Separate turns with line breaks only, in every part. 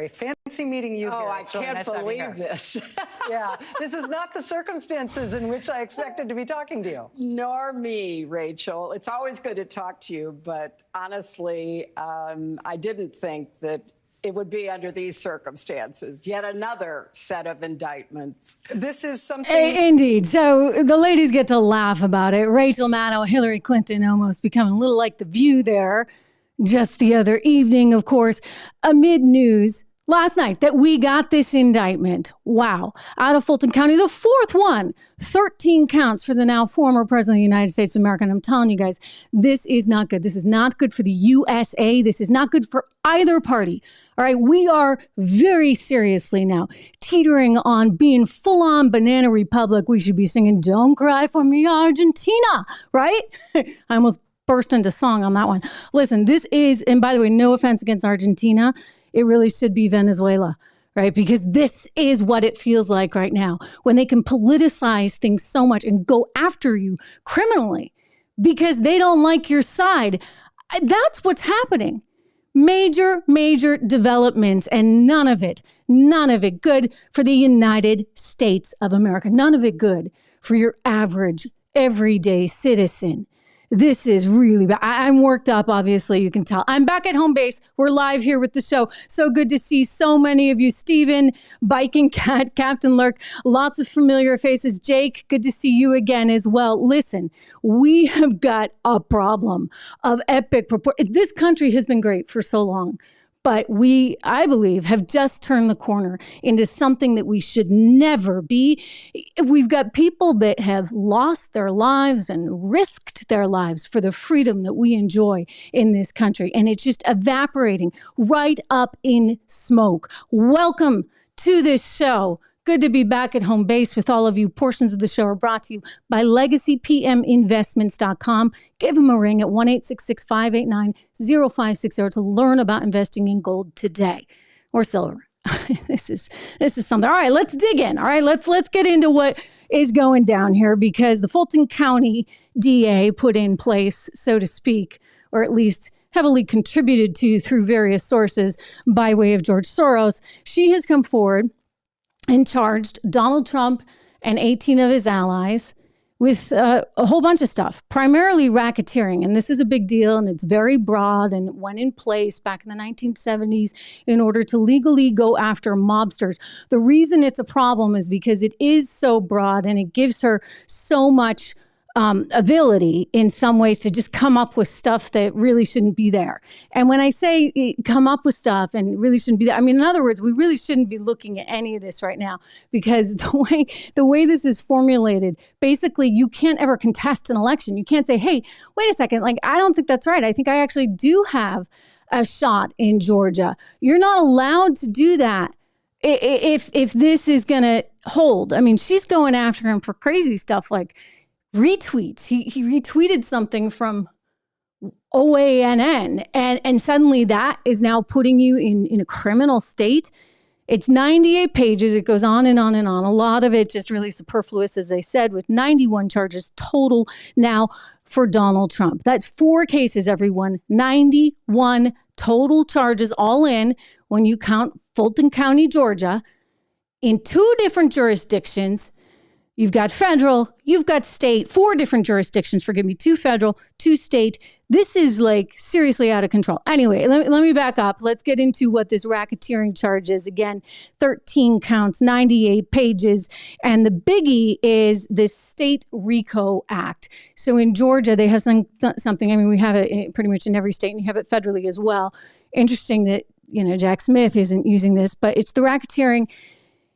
Fancy meeting you.
Oh,
here.
I can't believe this.
Yeah, this is not the circumstances in which I expected to be talking to you.
Nor me, Rachel. It's always good to talk to you, but honestly, I didn't think that it would be under these circumstances. Yet another set of indictments.
This is something...
Indeed. So the ladies get to laugh about it. Rachel Maddow, Hillary Clinton almost becoming a little like The View there just the other evening, of course, amid news last night that we got this indictment. Wow. Out of Fulton County, the fourth one, 13 counts for the now former president of the United States of America. And I'm telling you guys, this is not good. This is not good for the USA. This is not good for either party. All right. We are very seriously now teetering on being full on banana republic. We should be singing "Don't Cry for Me, Argentina." Right? I almost burst into song on that one. Listen, this is, and by the way, no offense against Argentina. It really should be Venezuela, right? Because this is what it feels like right now when they can politicize things so much and go after you criminally because they don't like your side. That's what's happening. Major, major developments, and none of it good for the United States of America. None of it good for your average, everyday citizen. This is really bad. I'm worked up, obviously, you can tell. I'm back at home base. We're live here with the show. So good to see so many of you. Stephen, Biking Cat, Captain Lurk, lots of familiar faces. Jake, good to see you again as well. Listen, we have got a problem of epic proportion. This country has been great for so long. But we, I believe, have just turned the corner into something that we should never be. We've got people that have lost their lives and risked their lives for the freedom that we enjoy in this country. And it's just evaporating right up in smoke. Welcome to this show. Good to be back at home base with all of you. Portions of the show are brought to you by LegacyPMInvestments.com. Give them a ring at 1-866-589-0560 to learn about investing in gold today or silver. This is something. All right, let's dig in. All right, let's get into what is going down here because the Fulton County DA put in place, so to speak, or at least heavily contributed to through various sources by way of George Soros. She has come forward and charged Donald Trump and 18 of his allies with a whole bunch of stuff, primarily racketeering. And this is a big deal, and it's very broad, and it went in place back in the 1970s in order to legally go after mobsters. The reason it's a problem is because it is so broad, and it gives her so much ability in some ways to just come up with stuff that really shouldn't be there. And when I say come up with stuff and really shouldn't be there, I mean, in other words, we really shouldn't be looking at any of this right now because the way this is formulated, basically you can't ever contest an election. You can't say, hey, wait a second, like, I don't think that's right. I think I actually do have a shot in Georgia. You're not allowed to do that if this is going to hold. I mean, she's going after him for crazy stuff like retweets. He retweeted something from OANN, and suddenly that is now putting you in a criminal state. It's 98 pages. It goes on and on and on. A lot of it just really superfluous, as I said, with 91 charges total now for Donald Trump. That's 4 cases, everyone. 91 total charges all in when you count Fulton County, Georgia, in 2 different jurisdictions. You've got federal, you've got state, 4 different jurisdictions, forgive me, 2 federal, 2 state. This is like seriously out of control. Anyway, let me back up. Let's get into what this racketeering charge is. Again, 13 counts, 98 pages. And the biggie is this state RICO Act. So in Georgia, they have something, I mean, we have it pretty much in every state, and you have it federally as well. Interesting that, Jack Smith isn't using this, but it's the Racketeering,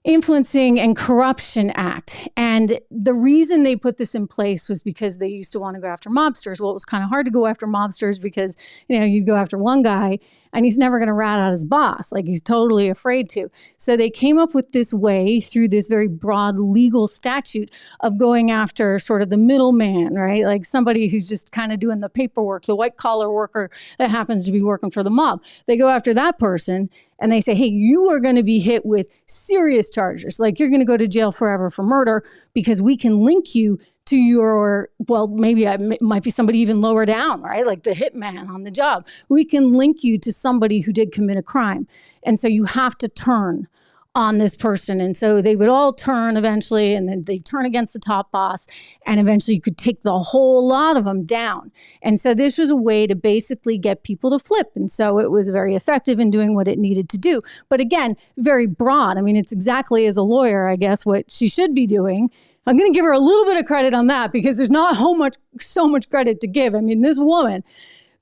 Influencing and Corruption Act. And the reason they put this in place was because they used to want to go after mobsters. Well, it was kind of hard to go after mobsters because, you'd go after one guy and he's never going to rat out his boss. Like, he's totally afraid to. So they came up with this way through this very broad legal statute of going after sort of the middleman, right? Like somebody who's just kind of doing the paperwork, the white collar worker that happens to be working for the mob. They go after that person and they say, hey, you are going to be hit with serious charges. Like, you're going to go to jail forever for murder because we can link you to your, well, maybe it might be somebody even lower down, right? Like the hitman on the job. We can link you to somebody who did commit a crime. And so you have to turn on this person. And so they would all turn eventually, and then they turn against the top boss, and eventually you could take the whole lot of them down. And so this was a way to basically get people to flip. And so it was very effective in doing what it needed to do. But again, very broad. I mean, it's exactly, as a lawyer, I guess, what she should be doing. I'm going to give her a little bit of credit on that, because there's not so much credit to give. I mean, this woman,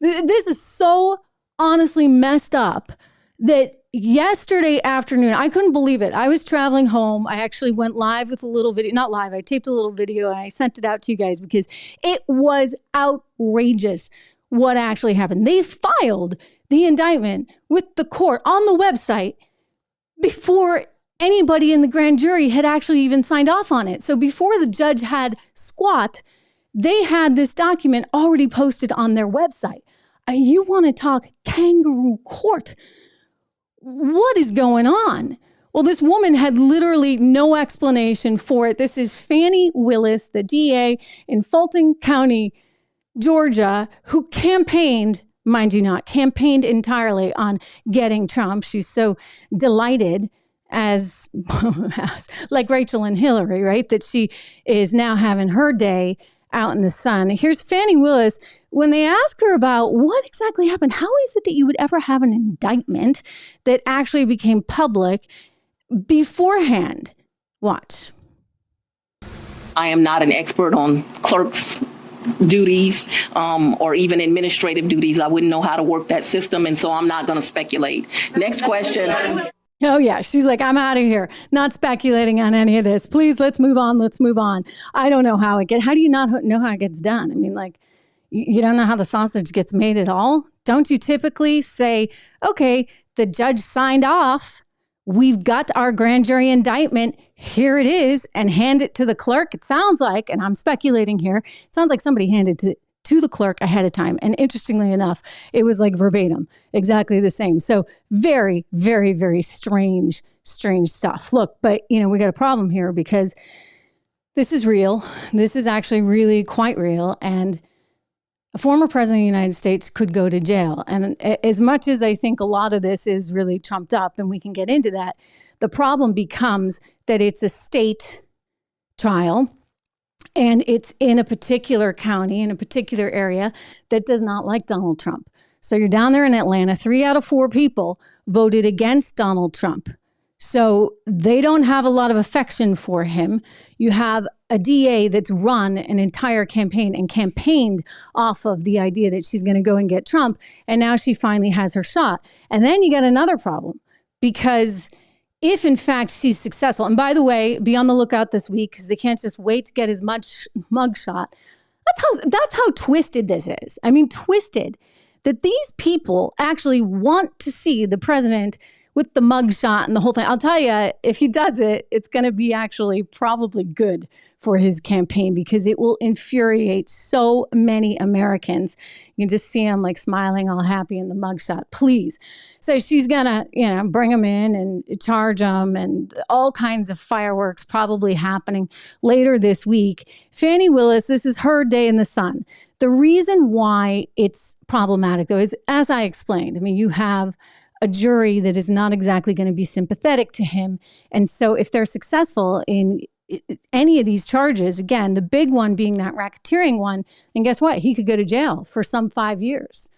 this is so honestly messed up that yesterday afternoon, I couldn't believe it. I was traveling home. I actually went live with a little video, not live, I taped a little video and I sent it out to you guys because it was outrageous what actually happened. They filed the indictment with the court on the website before anybody in the grand jury had actually even signed off on it. So before the judge had squat, they had this document already posted on their website. You want to talk kangaroo court? What is going on? Well, this woman had literally no explanation for it. This is Fannie Willis, the DA in Fulton County, Georgia, who campaigned, mind you not, campaigned entirely on getting Trump. She's so delighted as like Rachel and Hillary, right? That she is now having her day out in the sun. Here's Fannie Willis. When they ask her about what exactly happened, how is it that you would ever have an indictment that actually became public beforehand? Watch.
I am not an expert on clerks' duties or even administrative duties. I wouldn't know how to work that system, and so I'm not going to speculate. Next question.
Oh, yeah. She's like, I'm out of here. Not speculating on any of this. Please, let's move on. Let's move on. I don't know how how do you not know how it gets done? I mean, like, you don't know how the sausage gets made at all? Don't you typically say, okay, the judge signed off. We've got our grand jury indictment. Here it is, and hand it to the clerk. It sounds like, and I'm speculating here, it sounds like somebody handed it to the clerk ahead of time. And interestingly enough, it was like verbatim, exactly the same. So very, very, very strange stuff. Look, but we got a problem here because this is real. This is actually really quite real. And a former president of the United States could go to jail. And as much as I think a lot of this is really trumped up, and we can get into that, the problem becomes that it's a state trial and it's in a particular county, in a particular area that does not like Donald Trump. So you're down there in Atlanta, 3 out of 4 people voted against Donald Trump. So they don't have a lot of affection for him. You have a DA that's run an entire campaign and campaigned off of the idea that she's going to go and get Trump. And now she finally has her shot. And then you get another problem, because if in fact she's successful, and by the way, be on the lookout this week because they can't just wait to get his mugshot. That's how twisted this is. I mean, twisted that these people actually want to see the president with the mugshot and the whole thing. I'll tell you, if he does it, it's going to be actually probably good for his campaign because it will infuriate so many Americans. You can just see him like smiling all happy in the mugshot. Please. So she's going to, bring him in and charge him, and all kinds of fireworks probably happening later this week. Fannie Willis, this is her day in the sun. The reason why it's problematic, though, is, as I explained, I mean, you have a jury that is not exactly going to be sympathetic to him. And so if they're successful in any of these charges, again, the big one being that racketeering one, and guess what? He could go to jail for some 5 years.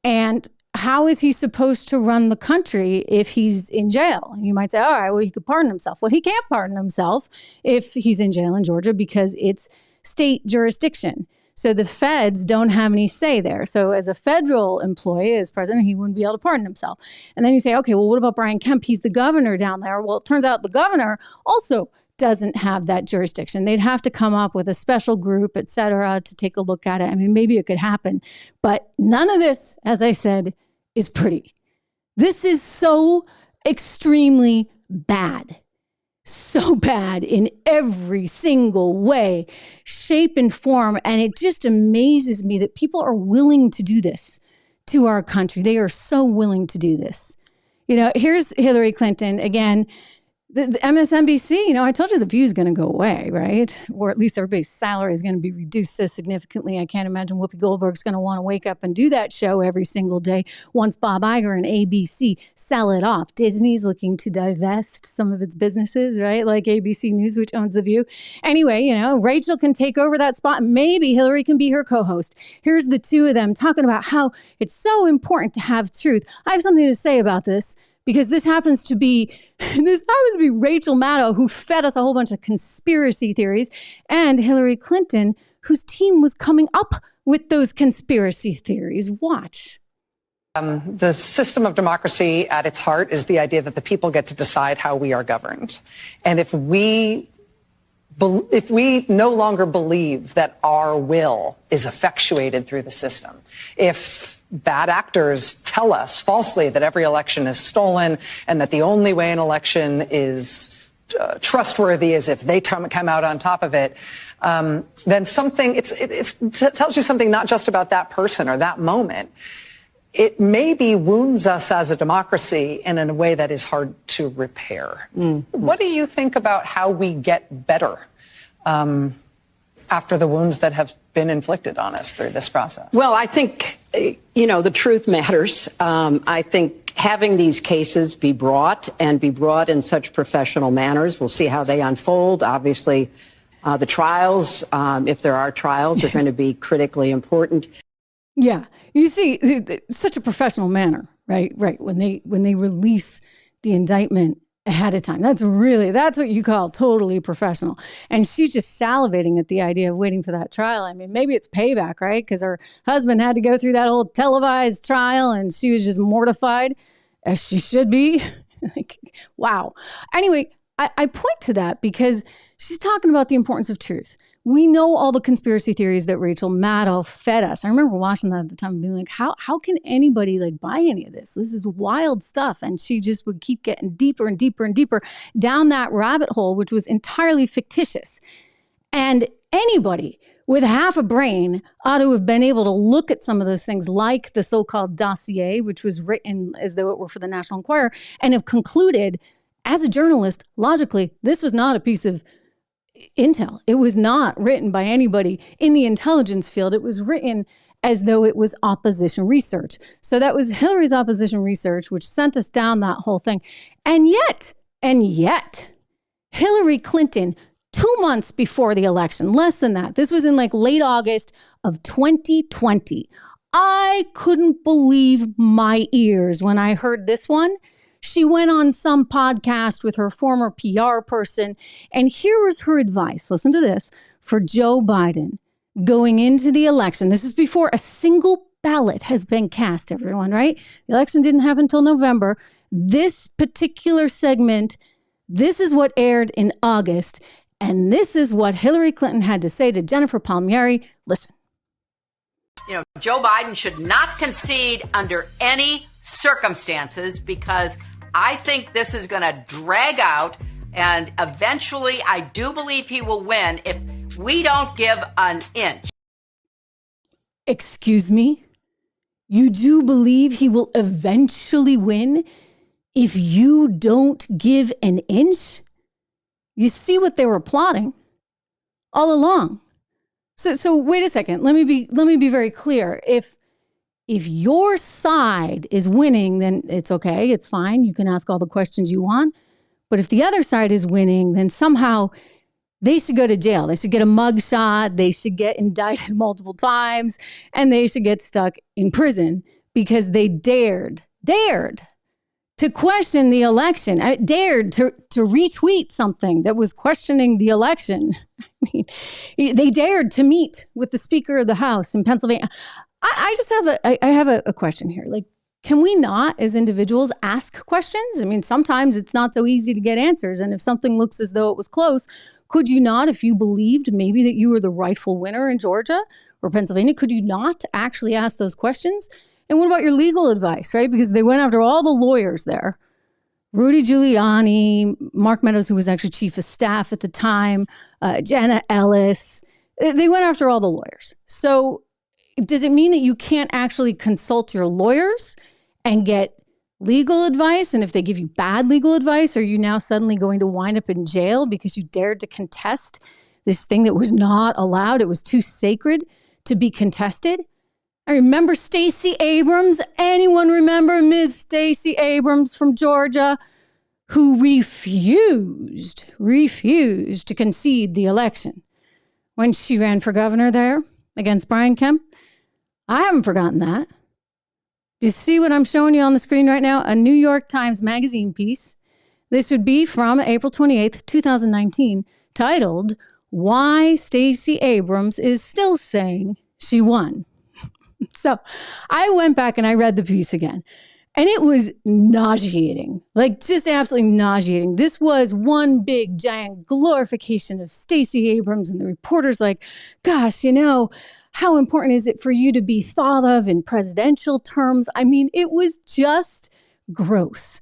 And how is he supposed to run the country if he's in jail? You might say, all right, well, he could pardon himself. Well, he can't pardon himself if he's in jail in Georgia because it's state jurisdiction. So the feds don't have any say there. So as a federal employee, as president, he wouldn't be able to pardon himself. And then you say, okay, well, what about Brian Kemp? He's the governor down there. Well, it turns out the governor also doesn't have that jurisdiction. They'd have to come up with a special group, et cetera, to take a look at it. I mean, maybe it could happen. But none of this, as I said, is pretty. This is so extremely bad. So bad in every single way, shape, and form. And it just amazes me that people are willing to do this to our country. They are so willing to do this. Here's Hillary Clinton. Again, the MSNBC, I told you the View is going to go away, right? Or at least everybody's salary is going to be reduced so significantly. I can't imagine Whoopi Goldberg's going to want to wake up and do that show every single day once Bob Iger and ABC sell it off. Disney's looking to divest some of its businesses, right? Like ABC News, which owns the View. Anyway, Rachel can take over that spot. Maybe Hillary can be her co-host. Here's the two of them talking about how it's so important to have truth. I have something to say about this, because this happens to be Rachel Maddow, who fed us a whole bunch of conspiracy theories, and Hillary Clinton, whose team was coming up with those conspiracy theories. Watch.
The system of democracy at its heart is the idea that the people get to decide how we are governed. And if we no longer believe that our will is effectuated through the system, if bad actors tell us falsely that every election is stolen and that the only way an election is trustworthy is if they come out on top of it, then it tells you something not just about that person or that moment. It maybe wounds us as a democracy in a way that is hard to repair. Mm-hmm. What do you think about how we get better after the wounds that have been inflicted on us through this process?
Well, I think, the truth matters. I think having these cases be brought in such professional manners, we'll see how they unfold. Obviously, the trials, if there are trials, are going to be critically important.
Yeah. You see, such a professional manner, right? Right. When they release the indictment ahead of time. That's what you call totally professional. And she's just salivating at the idea of waiting for that trial. I mean, maybe it's payback, right? Because her husband had to go through that whole televised trial and she was just mortified, as she should be. Wow. Anyway, I point to that because she's talking about the importance of truth. We know all the conspiracy theories that Rachel Maddow fed us. I remember watching that at the time and being like, how can anybody buy any of this? This is wild stuff. And she just would keep getting deeper and deeper and deeper down that rabbit hole, which was entirely fictitious. And anybody with half a brain ought to have been able to look at some of those things, like the so-called dossier, which was written as though it were for the National Enquirer, and have concluded, as a journalist, logically, this was not a piece of intel. It was not written by anybody in the intelligence field. It was written as though it was opposition research. So that was Hillary's opposition research, which sent us down that whole thing. And yet, Hillary Clinton, 2 months before the election, less than that, this was in late August of 2020. I couldn't believe my ears when I heard this one. She went on some podcast with her former PR person, and here was her advice. Listen to this. For Joe Biden going into the election. This is before a single ballot has been cast, everyone, right? The election didn't happen until November. This particular segment, this is what aired in August, and this is what Hillary Clinton had to say to Jennifer Palmieri. Listen.
Joe Biden should not concede under any circumstances, because I think this is going to drag out, and eventually I do believe he will win if we don't give an inch.
Excuse me? You do believe he will eventually win if you don't give an inch? You see what they were plotting all along. So wait a second. Let me be very clear. If your side is winning, then it's okay. It's fine. You can ask all the questions you want. But if the other side is winning, then somehow they should go to jail. They should get a mugshot. They should get indicted multiple times, and they should get stuck in prison because they dared to question the election. I dared to retweet something that was questioning the election. I mean, they dared to meet with the Speaker of the House in Pennsylvania. I just have a question here. Can we not, as individuals, ask questions? I mean, sometimes it's not so easy to get answers. And if something looks as though it was close, could you not, if you believed maybe that you were the rightful winner in Georgia or Pennsylvania, could you not actually ask those questions? And what about your legal advice, right? Because they went after all the lawyers there. Rudy Giuliani, Mark Meadows, who was actually chief of staff at the time, Jenna Ellis. They went after all the lawyers. So does it mean that you can't actually consult your lawyers and get legal advice? And if they give you bad legal advice, are you now suddenly going to wind up in jail because you dared to contest this thing that was not allowed? It was too sacred to be contested. I remember Stacey Abrams. Anyone remember Ms. Stacey Abrams from Georgia, who refused to concede the election when she ran for governor there against Brian Kemp? I haven't forgotten that. You see what I'm showing you on the screen right now? A New York Times Magazine piece. This would be from April 28th, 2019, titled, "Why Stacey Abrams is Still Saying She Won." So I went back and I read the piece again, and it was nauseating, like just absolutely nauseating. This was one big giant glorification of Stacey Abrams, and the reporter's like, gosh, how important is it for you to be thought of in presidential terms? I mean, it was just gross.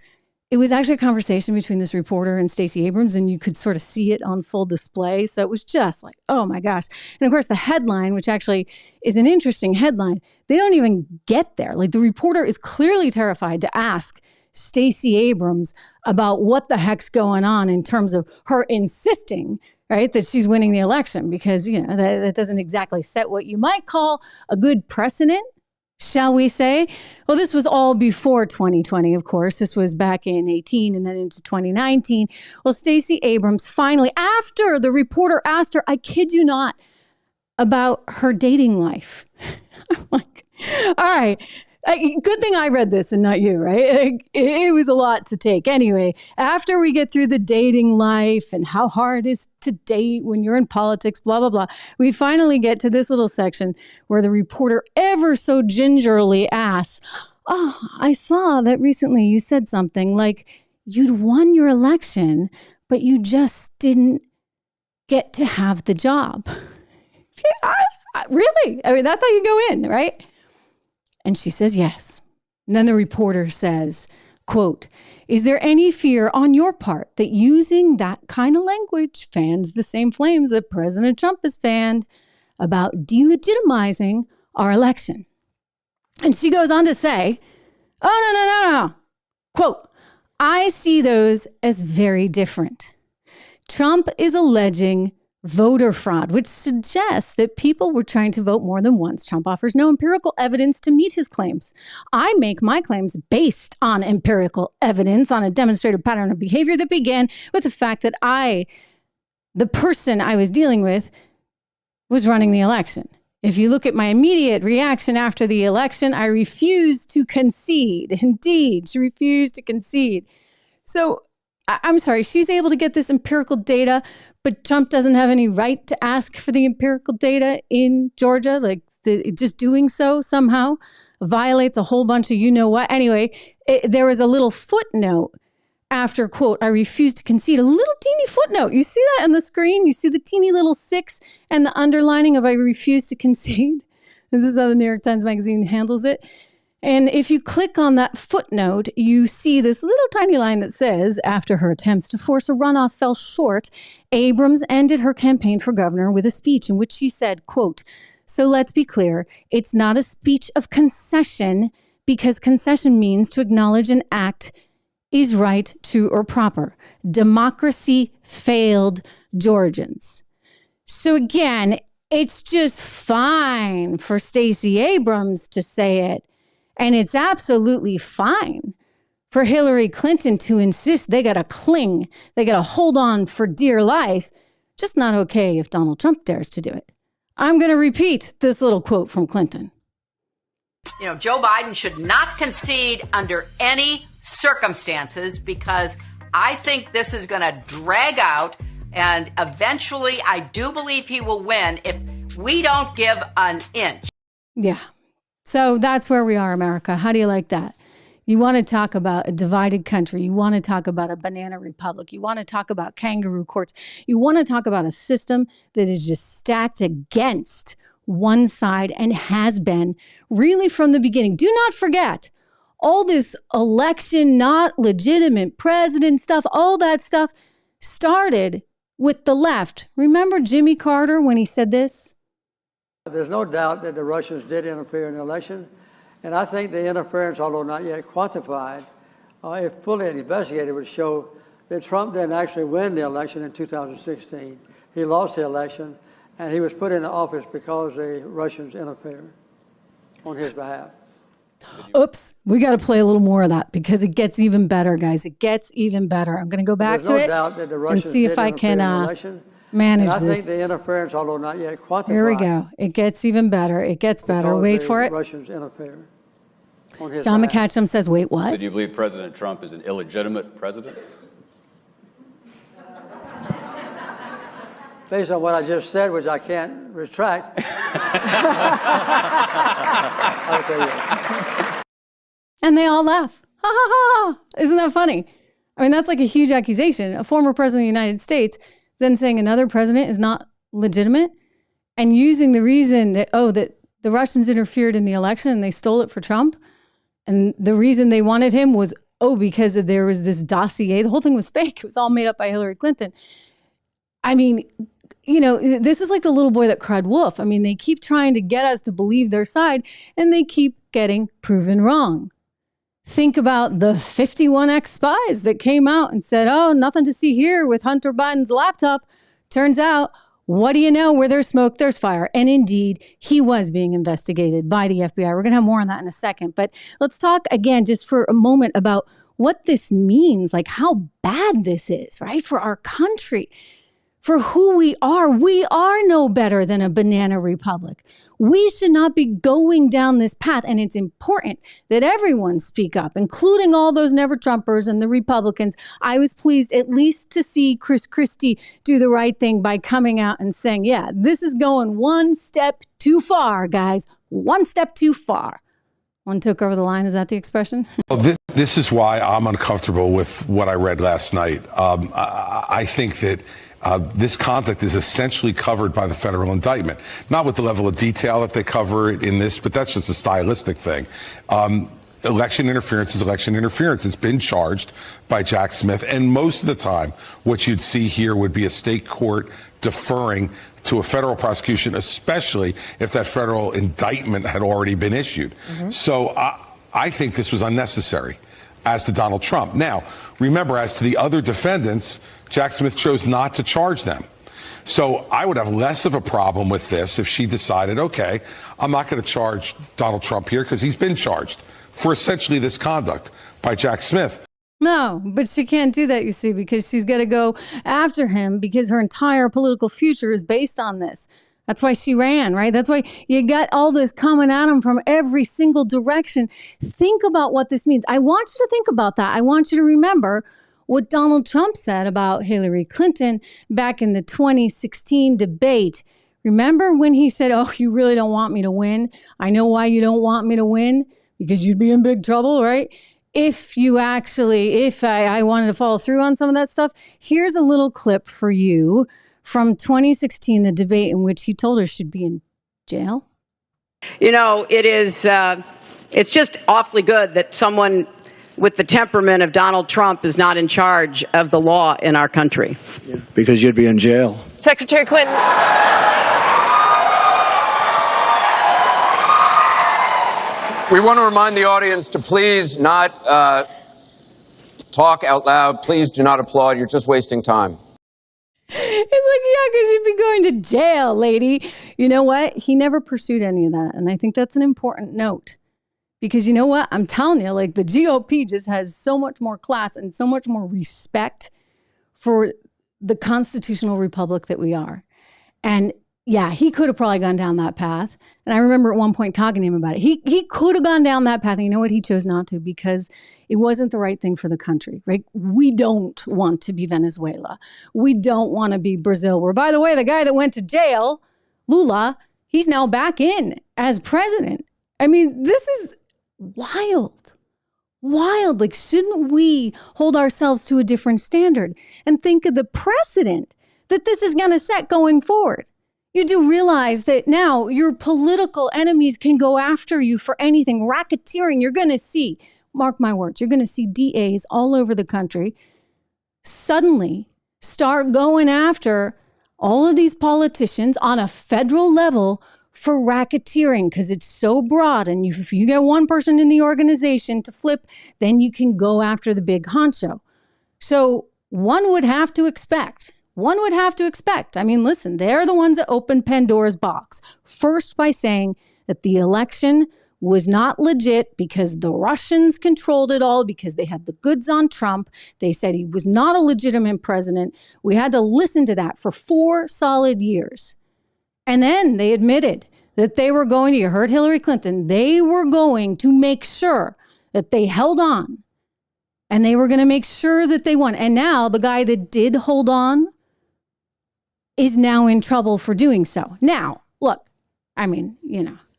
It was actually a conversation between this reporter and Stacey Abrams, and you could sort of see it on full display. So it was just like, oh my gosh. And of course, the headline, which actually is an interesting headline, they don't even get there. Like, the reporter is clearly terrified to ask Stacey Abrams about what the heck's going on in terms of her insisting, right, that she's winning the election, because, that doesn't exactly set what you might call a good precedent, shall we say. Well, this was all before 2020, of course. This was back in 18 and then into 2019. Well, Stacey Abrams finally, after the reporter asked her, I kid you not, about her dating life. I'm like, all right, good thing I read this and not you, right? It was a lot to take. Anyway, after we get through the dating life and how hard it is to date when you're in politics, blah, blah, blah, we finally get to this little section where the reporter ever so gingerly asks, oh, I saw that recently you said something like you'd won your election, but you just didn't get to have the job. Really? I mean, that's how you go in, right? And she says yes. And then the reporter says, quote, is there any fear on your part that using that kind of language fans the same flames that President Trump has fanned about delegitimizing our election? And she goes on to say, oh, no. Quote, I see those as very different. Trump is alleging voter fraud, which suggests that people were trying to vote more than once. Trump offers no empirical evidence to meet his claims. I make my claims based on empirical evidence, on a demonstrated pattern of behavior that began with the fact that the person I was dealing with, was running the election. If you look at my immediate reaction after the election, I refused to concede. Indeed, she refused to concede. So I'm sorry, she's able to get this empirical data, but Trump doesn't have any right to ask for the empirical data in Georgia. Like, just doing so somehow violates a whole bunch of you-know-what. Anyway, there was a little footnote after, quote, I refuse to concede, a little teeny footnote. You see that on the screen? You see the teeny little 6 and the underlining of I refuse to concede? This is how the New York Times Magazine handles it. And if you click on that footnote, you see this little tiny line that says, after her attempts to force a runoff fell short, Abrams ended her campaign for governor with a speech in which she said, quote, so let's be clear, it's not a speech of concession, because concession means to acknowledge an act is right, true, or proper. Democracy failed Georgians. So again, it's just fine for Stacey Abrams to say it. And it's absolutely fine for Hillary Clinton to insist they got to cling, they got to hold on for dear life. Just not okay if Donald Trump dares to do it. I'm going to repeat this little quote from Clinton.
Joe Biden should not concede under any circumstances, because I think this is going to drag out, and eventually I do believe he will win if we don't give an inch.
Yeah. So that's where we are, America. How do you like that? You want to talk about a divided country. You want to talk about a banana republic. You want to talk about kangaroo courts. You want to talk about a system that is just stacked against one side and has been really from the beginning. Do not forget, all this election, not legitimate president stuff, all that stuff started with the left. Remember Jimmy Carter when he said this?
There's no doubt that the Russians did interfere in the election, and I think the interference, although not yet quantified, if fully investigated, would show that Trump didn't actually win the election in 2016. He lost the election, and he was put into office because the Russians interfered on his behalf.
Oops, we got to play a little more of that because it gets even better, guys. It gets even better. I'm going to go back to it and see if I can manage this.
I think the interference, although not yet quantified.
Here we go. It gets even better. It gets better. Wait for it.
Russians interfered on his
John
behalf.
McCatchem says, wait, what?
Do you believe President Trump is an illegitimate president?
Based on what I just said, which I can't retract.
And they all laugh. Ha ha ha. Isn't that funny? I mean, that's like a huge accusation. A former president of the United States then saying another president is not legitimate and using the reason that, that the Russians interfered in the election and they stole it for Trump. And the reason they wanted him was, because there was this dossier. The whole thing was fake. It was all made up by Hillary Clinton. I mean, this is like the little boy that cried wolf. I mean, they keep trying to get us to believe their side and they keep getting proven wrong. Think about the 51 spies that came out and said, nothing to see here with Hunter Biden's laptop. Turns out, what do you know? Where there's smoke, there's fire. And indeed, he was being investigated by the FBI. We're going to have more on that in a second. But let's talk again just for a moment about what this means, like how bad this is, right? For our country. For who we are no better than a banana republic. We should not be going down this path. And it's important that everyone speak up, including all those never Trumpers and the Republicans. I was pleased at least to see Chris Christie do the right thing by coming out and saying, this is going one step too far, guys. One step too far. One took over the line. Is that the expression?
Well, this is why I'm uncomfortable with what I read last night. I think that this conduct is essentially covered by the federal indictment, not with the level of detail that they cover it in this, but that's just a stylistic thing. Election interference is election interference. It's been charged by Jack Smith. And most of the time, what you'd see here would be a state court deferring to a federal prosecution, especially if that federal indictment had already been issued. Mm-hmm. So I think this was unnecessary as to Donald Trump. Now, remember, as to the other defendants, Jack Smith chose not to charge them. So I would have less of a problem with this if she decided, okay, I'm not going to charge Donald Trump here because he's been charged for essentially this conduct by Jack Smith.
No, but she can't do that, you see, because she's got to go after him because her entire political future is based on this. That's why she ran, right? That's why you got all this coming at him from every single direction. Think about what this means. I want you to think about that. I want you to remember what Donald Trump said about Hillary Clinton back in the 2016 debate. Remember when he said, you really don't want me to win? I know why you don't want me to win, because you'd be in big trouble, right? If I wanted to follow through on some of that stuff. Here's a little clip for you from 2016, the debate in which he told her she'd be in jail.
It's just awfully good that someone with the temperament of Donald Trump is not in charge of the law in our country.
Yeah, because you'd be in jail.
Secretary Clinton.
We want to remind the audience to please not talk out loud. Please do not applaud. You're just wasting time.
It's because you'd be going to jail, lady. You know what? He never pursued any of that. And I think that's an important note. Because you know what? I'm telling you, the GOP just has so much more class and so much more respect for the constitutional republic that we are. And he could have probably gone down that path. And I remember at one point talking to him about it. He could have gone down that path. And you know what? He chose not to because it wasn't the right thing for the country, right? We don't want to be Venezuela. We don't want to be Brazil. Where, by the way, the guy that went to jail, Lula, he's now back in as president. I mean, this is wild. Shouldn't we hold ourselves to a different standard and think of the precedent that this is going to set going forward? You do realize that now your political enemies can go after you for anything. Racketeering, you're going to see, mark my words, you're going to see DAs all over the country suddenly start going after all of these politicians on a federal level for racketeering because it's so broad. And if you get one person in the organization to flip, then you can go after the big honcho. So one would have to expect. I mean, listen, they're the ones that opened Pandora's box. First by saying that the election was not legit because the Russians controlled it all, because they had the goods on Trump. They said he was not a legitimate president. We had to listen to that for 4 solid years. And then they admitted that they were going to, you heard Hillary Clinton, they were going to make sure that they held on. And they were going to make sure that they won. And now the guy that did hold on is now in trouble for doing so. Now, look, I mean,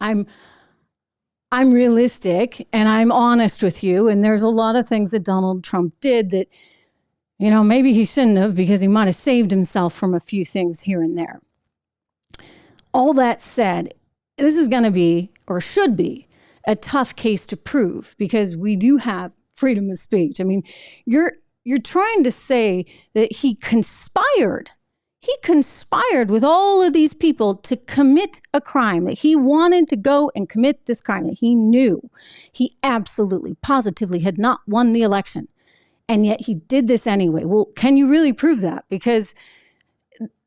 I'm realistic and I'm honest with you. And there's a lot of things that Donald Trump did that, maybe he shouldn't have, because he might have saved himself from a few things here and there. All that said, this is going to be, or should be, a tough case to prove because we do have freedom of speech. I mean, you're trying to say that he conspired with all of these people to commit a crime, that he wanted to go and commit this crime, that he knew he absolutely, positively had not won the election. And yet he did this anyway. Well, can you really prove that? Because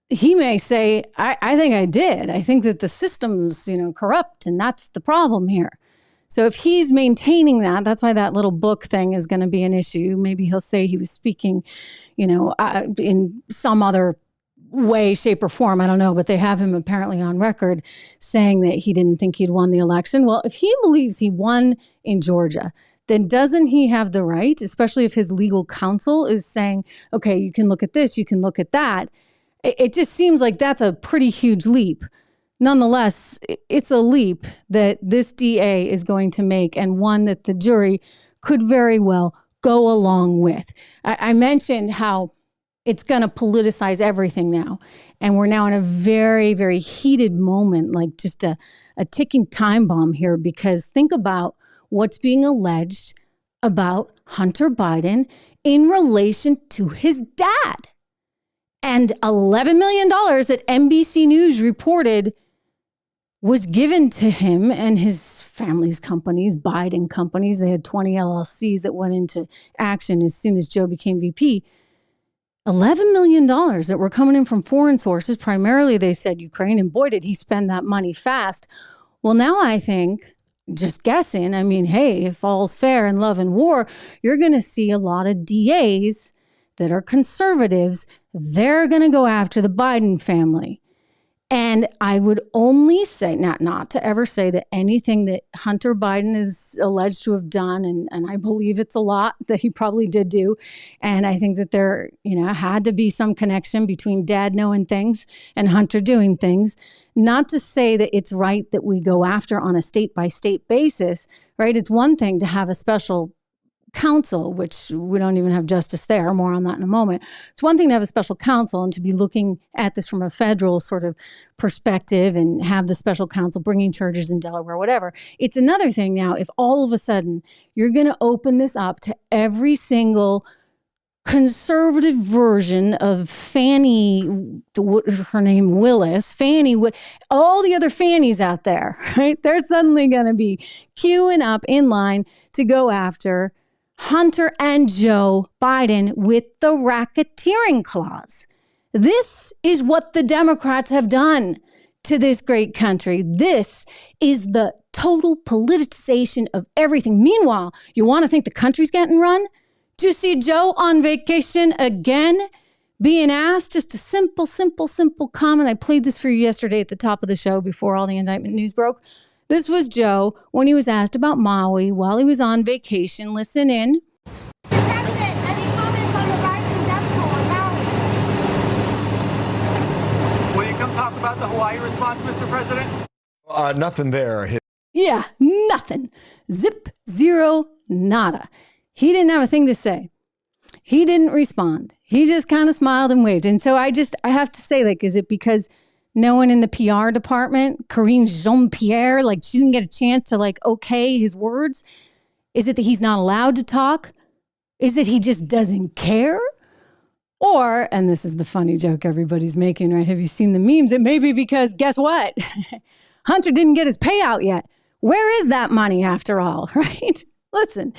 he may say, I think I did. I think that the system's, corrupt, and that's the problem here. So if he's maintaining that, that's why that little book thing is going to be an issue. Maybe he'll say he was speaking, in some other way, shape, or form. I don't know, but they have him apparently on record saying that he didn't think he'd won the election. Well, if he believes he won in Georgia, then doesn't he have the right, especially if his legal counsel is saying, okay, you can look at this, you can look at that. It just seems like that's a pretty huge leap. Nonetheless, it's a leap that this DA is going to make, and one that the jury could very well go along with. I mentioned how it's going to politicize everything now. And we're now in a very, very heated moment, like just a ticking time bomb here, because think about what's being alleged about Hunter Biden in relation to his dad. And $11 million that NBC News reported was given to him and his family's companies, Biden companies. They had 20 LLCs that went into action as soon as Joe became VP. $11 million that were coming in from foreign sources. Primarily, they said Ukraine. And boy, did he spend that money fast. Well, now I think, just guessing, I mean, hey, if all's fair in love and war, you're going to see a lot of DAs that are conservatives. They're going to go after the Biden family. And I would only say, not to ever say that anything that Hunter Biden is alleged to have done, and I believe it's a lot that he probably did do. And I think that there, had to be some connection between dad knowing things and Hunter doing things. Not to say that it's right that we go after on a state-by-state basis, right? It's one thing to have a special counsel, which we don't even have justice there. More on that in a moment. It's one thing to have a special counsel and to be looking at this from a federal sort of perspective and have the special counsel bringing charges in Delaware, whatever. It's another thing now if all of a sudden you're going to open this up to every single conservative version of Fannie, her name Willis, Fannie, all the other Fannies out there, right? They're suddenly going to be queuing up in line to go after Hunter and Joe Biden with the racketeering clause. This is what the Democrats have done to this great country. This is the total politicization of everything. Meanwhile, you want to think the country's getting run? Do you see Joe on vacation again being asked just a simple comment? I played this for you yesterday at the top of the show before all the indictment news broke. This was Joe when he was asked about Maui while he was on vacation. Listen in.
President, any comments on the rising death toll in Maui?
Will you come talk about the Hawaii response, Mr. President?
Nothing there.
Yeah, nothing. Zip, zero, nada. He didn't have a thing to say. He didn't respond. He just kind of smiled and waved. And so I have to say, is it because no one in the PR department, Karine Jean-Pierre, she didn't get a chance to okay his words? Is it that he's not allowed to talk? Is it he just doesn't care? Or, and this is the funny joke everybody's making, right? Have you seen the memes? It may be because, guess what? Hunter didn't get his payout yet. Where is that money after all, right? Listen,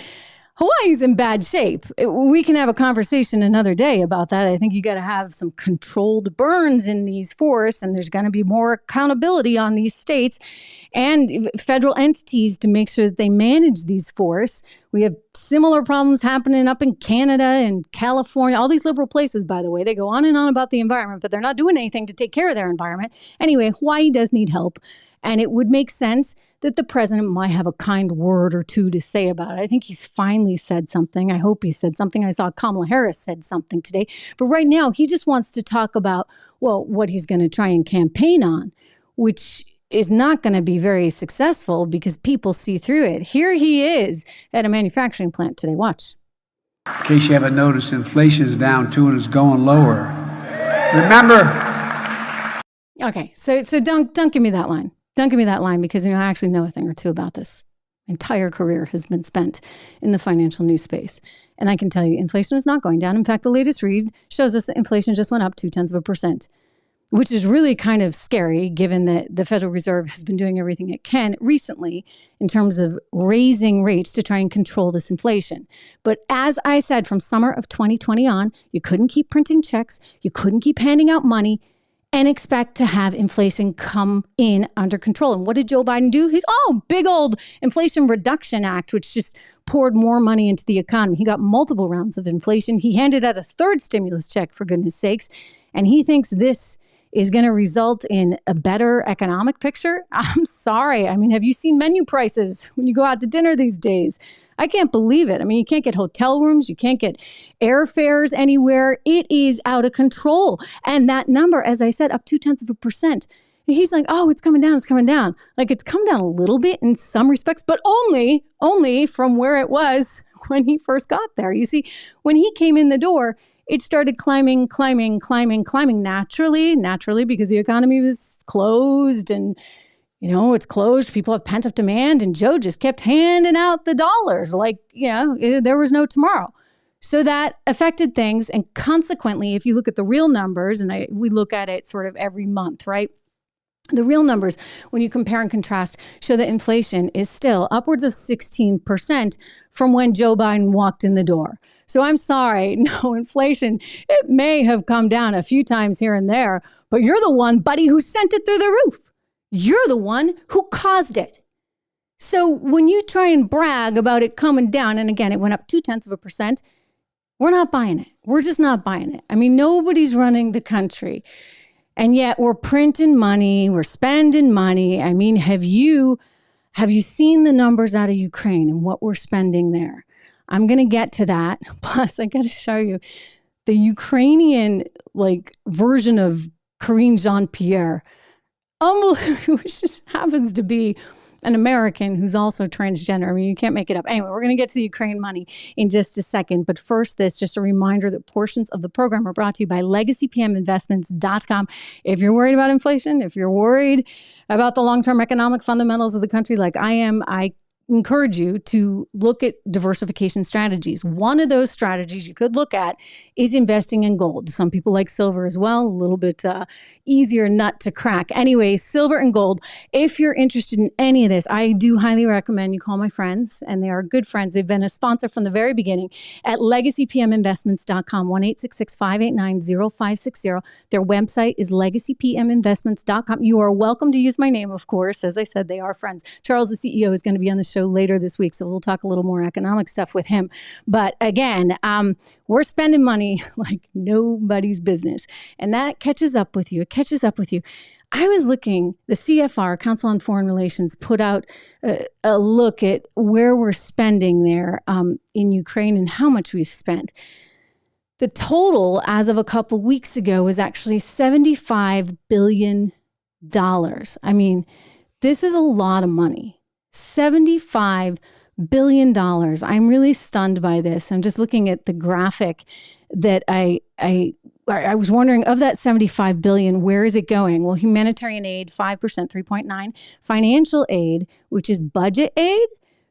Hawaii's in bad shape. We can have a conversation another day about that. I think you got to have some controlled burns in these forests, and there's going to be more accountability on these states and federal entities to make sure that they manage these forests. We have similar problems happening up in Canada and California, all these liberal places, by the way. They go on and on about the environment, but they're not doing anything to take care of their environment. Anyway, Hawaii does need help, and it would make sense that the president might have a kind word or two to say about it. I think he's finally said something. I hope he said something. I saw Kamala Harris said something today. But right now, he just wants to talk about, well, what he's going to try and campaign on, which is not going to be very successful because people see through it. Here he is at a manufacturing plant today. Watch.
In case you haven't noticed, inflation is down too and it's going lower. Remember.
Okay, so don't give me that line. Don't give me that line because, I actually know a thing or two about this. My entire career has been spent in the financial news space. And I can tell you, inflation is not going down. In fact, the latest read shows us that inflation just went up 0.2%, which is really kind of scary given that the Federal Reserve has been doing everything it can recently in terms of raising rates to try and control this inflation. But as I said, from summer of 2020 on, you couldn't keep printing checks. You couldn't keep handing out money and expect to have inflation come in under control. And what did Joe Biden do? Big old Inflation Reduction Act, which just poured more money into the economy. He got multiple rounds of inflation. He handed out a third stimulus check, for goodness sakes. And he thinks this is going to result in a better economic picture. I'm sorry. Have you seen menu prices when you go out to dinner these days? I can't believe it. You can't get hotel rooms. You can't get airfares anywhere. It is out of control. And that number, as I said, up 0.2%. He's like, oh, it's coming down. It's coming down. Like, it's come down a little bit in some respects, but only from where it was when he first got there. You see, when he came in the door, it started climbing naturally because the economy was closed and it's closed. People have pent up demand, and Joe just kept handing out the dollars like, there was no tomorrow. So that affected things. And consequently, if you look at the real numbers, and we look at it sort of every month, right? The real numbers, when you compare and contrast, show that inflation is still upwards of 16% from when Joe Biden walked in the door. So I'm sorry, no, inflation, it may have come down a few times here and there, but you're the one, buddy, who sent it through the roof. You're the one who caused it. So when you try and brag about it coming down, and again, it went up 0.2%, we're not buying it. We're just not buying it. Nobody's running the country. And yet we're printing money, we're spending money. Have you seen the numbers out of Ukraine and what we're spending there? I'm going to get to that. Plus, I got to show you the Ukrainian version of Karine Jean-Pierre, which just happens to be an American who's also transgender. You can't make it up. Anyway, we're going to get to the Ukraine money in just a second. But first, just a reminder that portions of the program are brought to you by LegacyPMInvestments.com. If you're worried about inflation, if you're worried about the long-term economic fundamentals of the country like I am, I encourage you to look at diversification strategies. One of those strategies you could look at is investing in gold. Some people like silver as well, a little bit easier nut to crack. Anyway, silver and gold. If you're interested in any of this, I do highly recommend you call my friends, and they are good friends. They've been a sponsor from the very beginning at LegacyPMInvestments.com, 1-866-589-0560. Their website is LegacyPMInvestments.com. You are welcome to use my name, of course. As I said, they are friends. Charles, the CEO, is going to be on the show later this week, so we'll talk a little more economic stuff with him. But again, we're spending money like nobody's business. And that catches up with you. It catches up with you. I was looking, the CFR, Council on Foreign Relations, put out a look at where we're spending there in Ukraine and how much we've spent. The total as of a couple weeks ago was actually $75 billion. This is a lot of money. $75 billion. I'm really stunned by this. I'm just looking at the graphic that I was wondering, of that $75 billion, where is it going? Well, humanitarian aid, 5%, 3.9. Financial aid, which is budget aid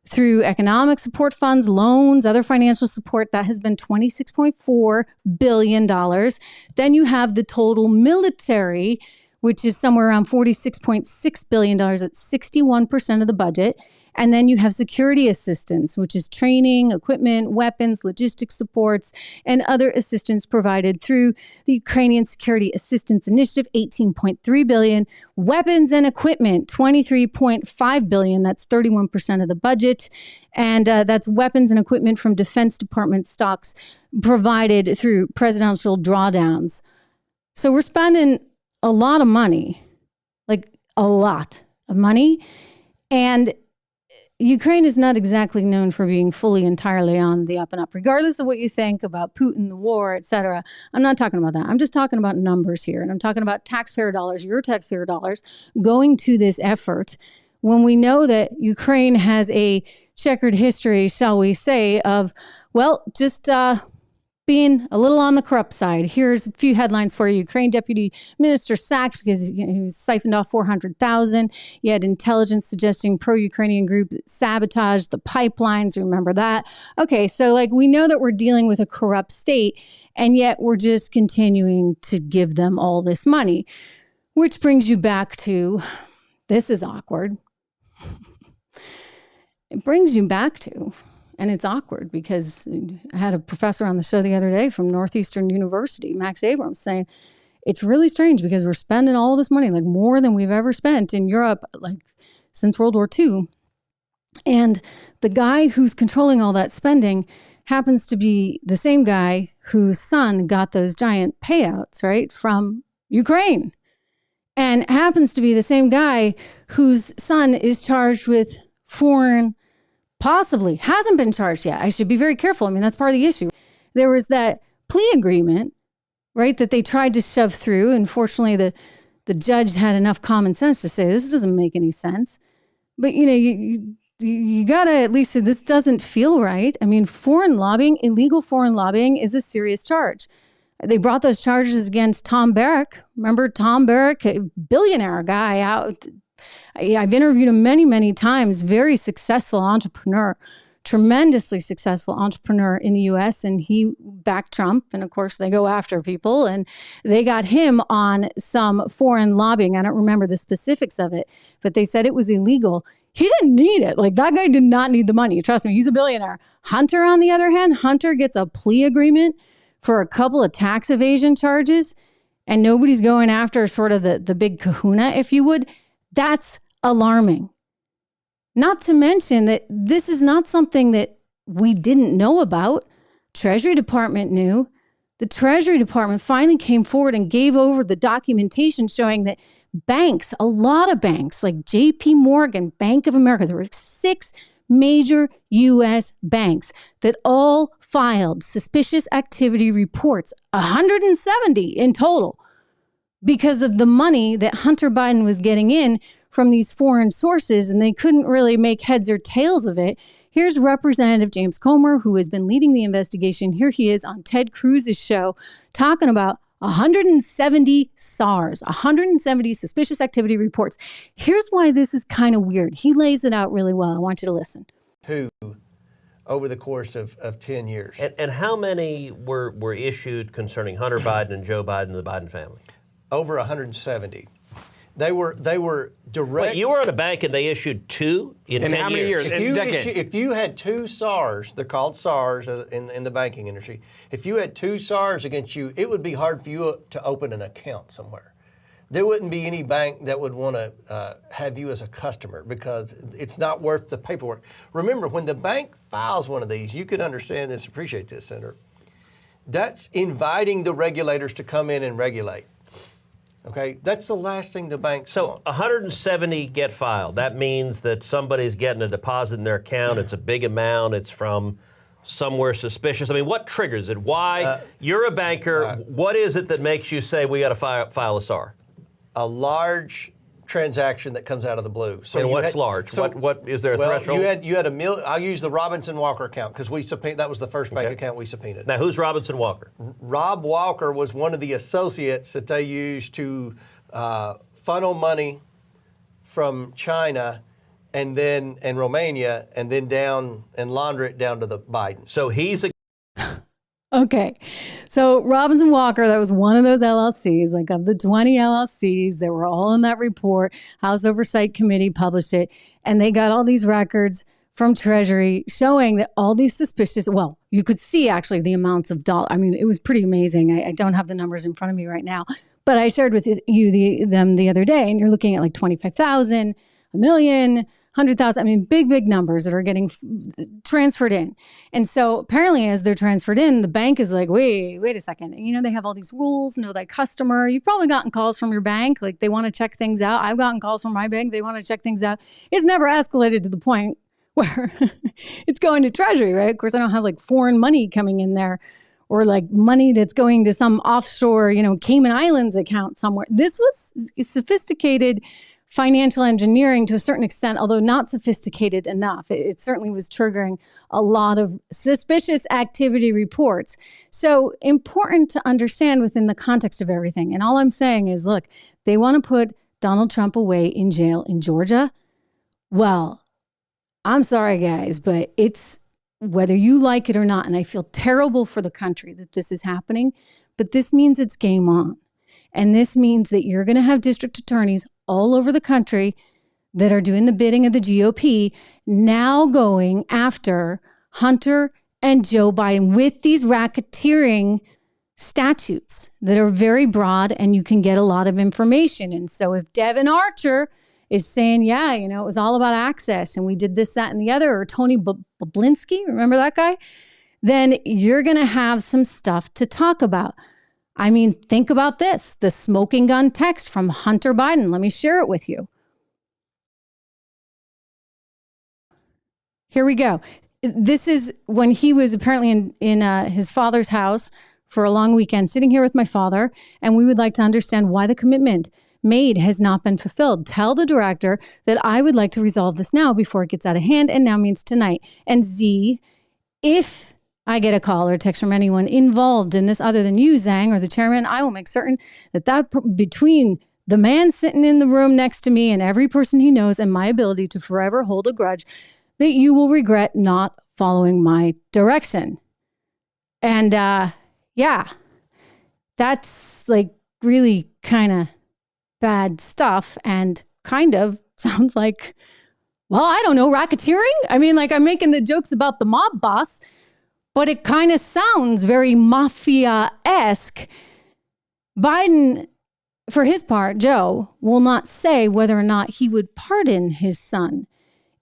through economic support funds, loans, other financial support, that has been $26.4 billion. Then you have the total military, which is somewhere around $46.6 billion at 61% of the budget. And then you have security assistance, which is training, equipment, weapons, logistics supports, and other assistance provided through the Ukrainian Security Assistance Initiative, $18.3 billion. Weapons and equipment, $23.5 billion. That's 31% of the budget. And that's weapons and equipment from Defense Department stocks provided through presidential drawdowns. So we're spending a lot of money, like a lot of money. And Ukraine is not exactly known for being fully entirely on the up and up, regardless of what you think about Putin, the war, etc. I'm not talking about that. I'm just talking about numbers here. And I'm talking about taxpayer dollars, your taxpayer dollars, going to this effort when we know that Ukraine has a checkered history, shall we say, of, well, just being a little on the corrupt side. Here's a few headlines for you. Ukraine deputy minister sacked because he was siphoned off $400,000. You had intelligence suggesting pro-Ukrainian group sabotaged the pipelines. Remember that? Okay, so like we know that we're dealing with a corrupt state, and yet we're just continuing to give them all this money, which brings you back to, this is awkward. It brings you back to, and it's awkward because I had a professor on the show the other day from Northeastern University, Max Abrams, saying it's really strange because we're spending all this money, like more than we've ever spent in Europe, like since World War II. And the guy who's controlling all that spending happens to be the same guy whose son got those giant payouts, right, from Ukraine. And happens to be the same guy whose son is charged with foreign, possibly hasn't been charged yet. I should be very careful. I mean, that's part of the issue. There was that plea agreement, right, that they tried to shove through. And fortunately, the judge had enough common sense to say, this doesn't make any sense. But, you know, you got to at least say, this doesn't feel right. I mean, foreign lobbying, illegal foreign lobbying is a serious charge. They brought those charges against Tom Barrack. Remember Tom Barrack, a billionaire guy out. I've interviewed him many, many times. Very successful entrepreneur, tremendously successful entrepreneur in the U.S. And he backed Trump. And of course, they go after people. And they got him on some foreign lobbying. I don't remember the specifics of it, but they said it was illegal. He didn't need it. Like that guy did not need the money. Trust me, he's a billionaire. Hunter, on the other hand, Hunter gets a plea agreement for a couple of tax evasion charges. And nobody's going after sort of the big kahuna, if you would. That's alarming. Not to mention that this is not something that we didn't know about. Treasury Department knew. The Treasury Department finally came forward and gave over the documentation showing that banks, a lot of banks like JP Morgan, Bank of America, there were 6 major U.S. banks that all filed suspicious activity reports, 170 in total, because of the money that Hunter Biden was getting in from these foreign sources, and they couldn't really make heads or tails of it. Here's Representative James Comer, who has been leading the investigation. Here he is on Ted Cruz's show talking about 170 SARs, 170 suspicious activity reports. Here's why this is kind of weird. He lays it out really well. I want you to listen.
Who, over the course of 10 years.
And how many were issued concerning Hunter Biden and Joe Biden and the Biden family?
Over 170. They were direct.
Wait, you were at a bank and they issued 2 in 10
how many years?
If you had 2 SARs, they're called SARs in the banking industry. If you had 2 SARs against you, it would be hard for you to open an account somewhere. There wouldn't be any bank that would want to have you as a customer because it's not worth the paperwork. Remember, when the bank files one of these, you can understand this, appreciate this, Senator. That's inviting the regulators to come in and regulate. Okay, that's the last thing the banks want.
170 get filed. That means that somebody's getting a deposit in their account. It's a big amount. It's from somewhere suspicious. I mean, what triggers it? Why? You're a banker. What is it that makes you say we got to file a SAR?
A large transaction that comes out of the blue.
So and what's large? So, what is there a threshold?
You had I'll use the Robinson Walker account because we subpoenaed. That was the first bank account we subpoenaed.
Now, who's Robinson Walker?
Rob Walker was one of the associates that they used to funnel money from China and Romania and then down and launder it down to the Biden.
So he's a
Okay. So Robinson Walker, that was one of those LLCs, like of the 20 LLCs that were all in that report. House Oversight Committee published it, and they got all these records from Treasury showing that all these suspicious, well, you could see actually the amounts of dollars. I mean, it was pretty amazing. I don't have the numbers in front of me right now, but I shared with you them the other day, and you're looking at like 25,000, a million, 100,000. I mean, big numbers that are getting transferred in. And so apparently as they're transferred in, the bank is like, wait a second. You know, they have all these rules, know thy customer. You've probably gotten calls from your bank. Like they want to check things out. I've gotten calls from my bank. They want to check things out. It's never escalated to the point where it's going to Treasury, right? Of course, I don't have like foreign money coming in there or like money that's going to some offshore, you know, Cayman Islands account somewhere. This was sophisticated financial engineering to a certain extent, although not sophisticated enough. It certainly was triggering a lot of suspicious activity reports. So important to understand within the context of everything. And all I'm saying is, look, they want to put Donald Trump away in jail in Georgia. Well, I'm sorry, guys, but it's whether you like it or not, and I feel terrible for the country that this is happening, but this means it's game on. And this means that you're going to have district attorneys all over the country that are doing the bidding of the GOP now going after Hunter and Joe Biden with these racketeering statutes that are very broad and you can get a lot of information. And so if Devin Archer is saying, yeah, you know, it was all about access and we did this, that, and the other, or Tony Bobulinski, remember that guy? Then you're going to have some stuff to talk about. I mean, think about this, the smoking gun text from Hunter Biden. Let me share it with you. Here we go. This is when he was apparently in his father's house for a long weekend, sitting here with my father, and we would like to understand why the commitment made has not been fulfilled. Tell the director that I would like to resolve this now before it gets out of hand, and now means tonight. And Z, if I get a call or text from anyone involved in this other than you, Zhang, or the chairman, I will make certain that between the man sitting in the room next to me and every person he knows and my ability to forever hold a grudge, that you will regret not following my direction. And yeah, that's like really kind of bad stuff and kind of sounds like, well, I don't know, racketeering? I mean, like I'm making the jokes about the mob boss, but it kind of sounds very mafia-esque. Biden, for his part, Joe, will not say whether or not he would pardon his son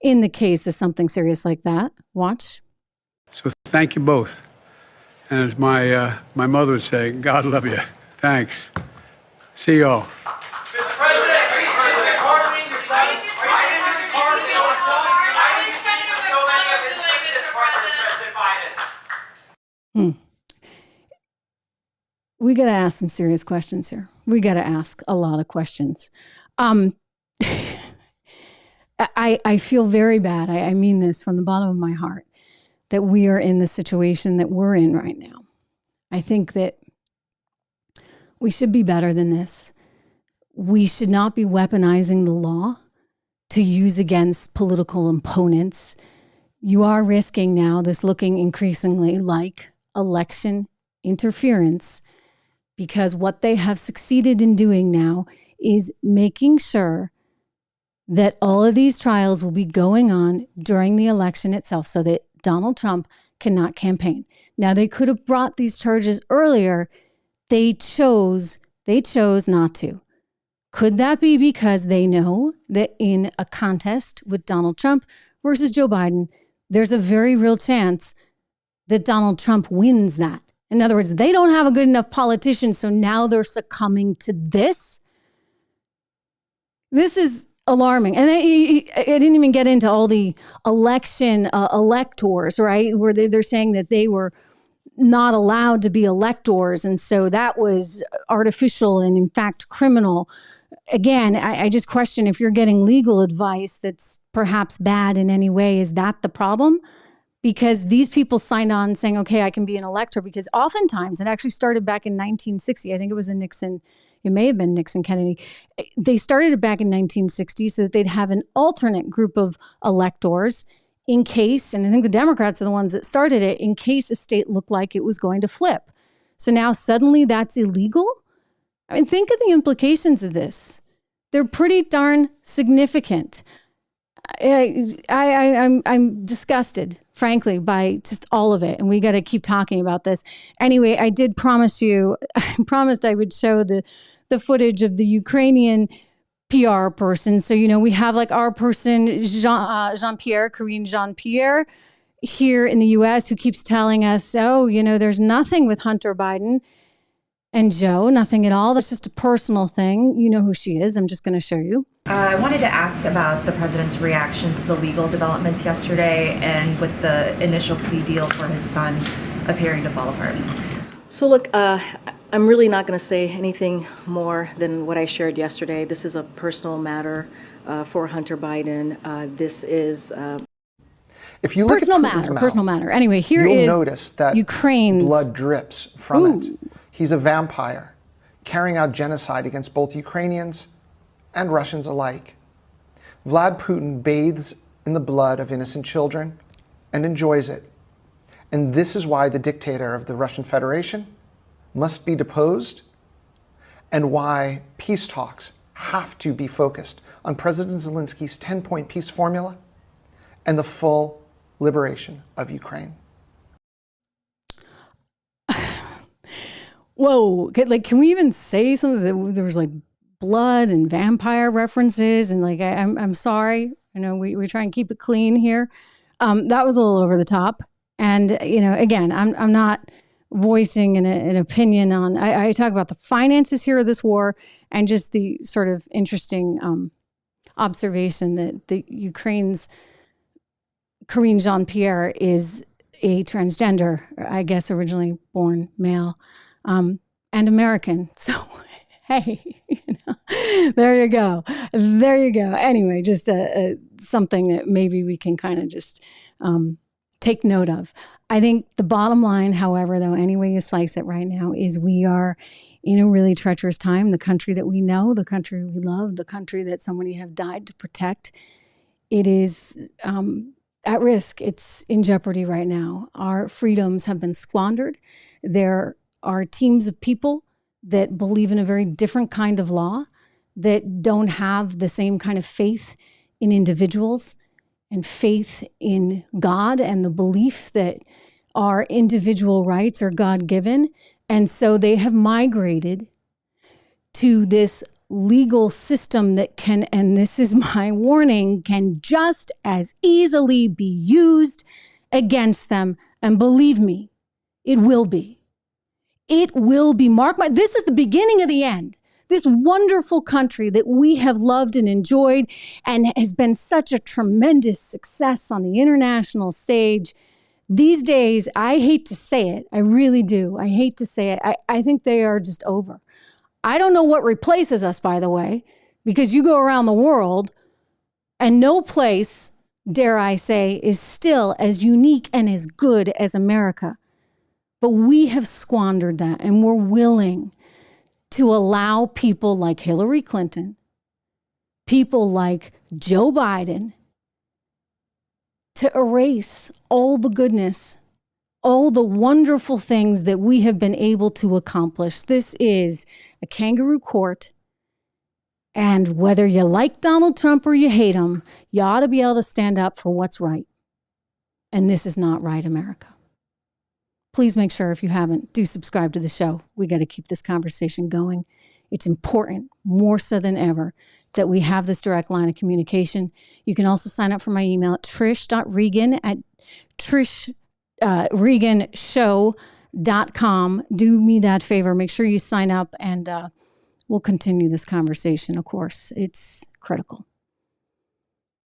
in the case of something serious like that. Watch.
So thank you both. And as my mother would say, God love you. Thanks. See y'all.
We got to ask some serious questions here. We got to ask a lot of questions. I feel very bad. I mean this from the bottom of my heart that we are in the situation that we're in right now. I think that we should be better than this. We should not be weaponizing the law to use against political opponents. You are risking now this looking increasingly like election interference because what they have succeeded in doing now is making sure that all of these trials will be going on during the election itself so that Donald Trump cannot campaign. Now, they could have brought these charges earlier. They chose not to. Could that be because they know that in a contest with Donald Trump versus Joe Biden, there's a very real chance that Donald Trump wins that? In other words, they don't have a good enough politician, so now they're succumbing to this. This is alarming. And I didn't even get into all the election electors, right? Where they're saying that they were not allowed to be electors. And so that was artificial and in fact criminal. Again, I just question if you're getting legal advice that's perhaps bad in any way, is that the problem? Because these people signed on saying, okay, I can be an elector, because oftentimes it actually started back in 1960. I think it was it may have been Nixon Kennedy. They started it back in 1960 so that they'd have an alternate group of electors in case, and I think the Democrats are the ones that started it, in case a state looked like it was going to flip. So now suddenly that's illegal? I mean, think of the implications of this. They're pretty darn significant. I'm disgusted, frankly, by just all of it. And we got to keep talking about this. Anyway, I did promise you, I promised I would show the footage of the Ukrainian PR person. So, we have like our person, Jean-Pierre, Karine Jean-Pierre here in the US who keeps telling us, there's nothing with Hunter Biden and Joe, nothing at all. That's just a personal thing. You know who she is. I'm just going to show you.
I wanted to ask about the president's reaction to the legal developments yesterday and with the initial plea deal for his son appearing to fall apart.
So look, I'm really not going to say anything more than what I shared yesterday. This is a personal matter for Hunter Biden. This is
if you look
personal
at
matter. Personal matter. Anyway, here
you'll
is
notice that
Ukraine's
blood drips from it. He's a vampire, carrying out genocide against both Ukrainians and Russians alike. Vlad Putin bathes in the blood of innocent children and enjoys it. And this is why the dictator of the Russian Federation must be deposed, and why peace talks have to be focused on President Zelensky's 10-point peace formula and the full liberation of Ukraine.
Whoa, can we even say something that there was like blood and vampire references? And like, I'm sorry, we try and keep it clean here. That was a little over the top. And, again, I'm not voicing an opinion on, I talk about the finances here of this war and just the sort of interesting observation that the Ukraine's Karine Jean-Pierre is a transgender, I guess originally born male, and American. So, hey, there you go. There you go. Anyway, just something that maybe we can kind of just take note of. I think the bottom line, however, though, any way you slice it right now, is we are in a really treacherous time. The country that we know, the country we love, the country that so many have died to protect, it is at risk. It's in jeopardy right now. Our freedoms have been squandered. There are teams of people that believe in a very different kind of law, that don't have the same kind of faith in individuals and faith in God and the belief that our individual rights are God-given. And so they have migrated to this legal system that can, and this is my warning, can just as easily be used against them. And believe me, it will be. It will be this is the beginning of the end. This wonderful country that we have loved and enjoyed and has been such a tremendous success on the international stage. These days, I hate to say it. I really do. I hate to say it. I think they are just over. I don't know what replaces us, by the way, because you go around the world and no place, dare I say, is still as unique and as good as America. But we have squandered that, and we're willing to allow people like Hillary Clinton, people like Joe Biden, to erase all the goodness, all the wonderful things that we have been able to accomplish. This is a kangaroo court, and whether you like Donald Trump or you hate him, you ought to be able to stand up for what's right. And this is not right, America. Please make sure, if you haven't, do subscribe to the show. We got to keep this conversation going. It's important, more so than ever, that we have this direct line of communication. You can also sign up for my email at trish.reganshow.com. Do me that favor. Make sure you sign up, and we'll continue this conversation, of course. It's critical.